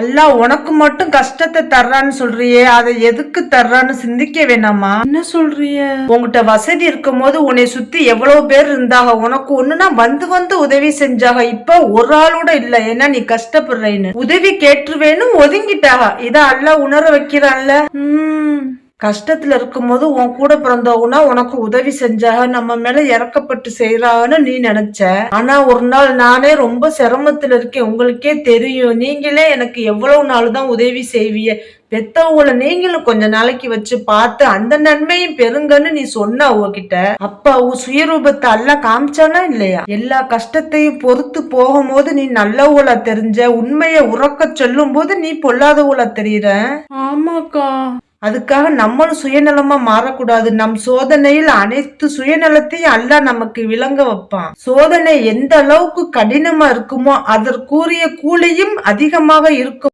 அல்லாஹ் உனக்கு மட்டும் கஷ்டத்தை தர்றான்னு சொல்றியே, அதை எதுக்கு தர்றான்னு சிந்திக்க வேணாமா? என்ன சொல்றிய? உங்ககிட்ட வசதி இருக்கும் போது உன்னை சுத்தி எவ்வளவு பேர் இருந்தாங்க, உனக்கு ஒண்ணுனா வந்து வந்து உதவி செஞ்சாங்க. இப்ப ஒரு ஆளோட இல்ல, ஏன்னா நீ கஷ்டப்படுறேன்னு உதவி கேட்டுருவேன்னு ஒதுங்கிட்டாக. இத அல்லாஹ் உணர வைக்கிறான்ல. கஷ்டத்துல இருக்கும்போது உன் கூட பிறந்தவங்கன்னா உனக்கு உதவி செஞ்சாக, நம்ம மேல இறக்கப்பட்டு செய்யறாங்கன்னு நீ நினைச்ச. ஆனா ஒரு நாள் நானே ரொம்ப சிரமத்துல இருக்கேன், உங்களுக்கே தெரியும். நீங்களே எனக்கு எவ்வளவு நாள் தான் உதவி செய்வீங்க? பெத்தவங்களை நீங்களும் கொஞ்ச நாளைக்கு வச்சு பார்த்து அந்த நன்மையும் பெருங்கன்னு நீ சொன்ன அவகிட்ட. அப்ப உன் சுயரூபத்தை எல்லாம் காமிச்சானா இல்லையா? எல்லா கஷ்டத்தையும் பொறுத்து போகும்போது நீ நல்லவளா தெரிஞ்ச, உண்மையை உறக்க சொல்லும் போது நீ பொல்லாதவளா தெரியுற. ஆமாக்கா. அதுக்காக நம்மளும் சுயநலமா மாறக்கூடாது. நம் சோதனையில் அனைத்து சுயநலத்தையும் அல்லாஹ் நமக்கு விளங்க வைப்பான். சோதனை எந்த அளவுக்கு கடினமா இருக்குமோ அதற்குரிய கூலியும் அதிகமாக இருக்கும்.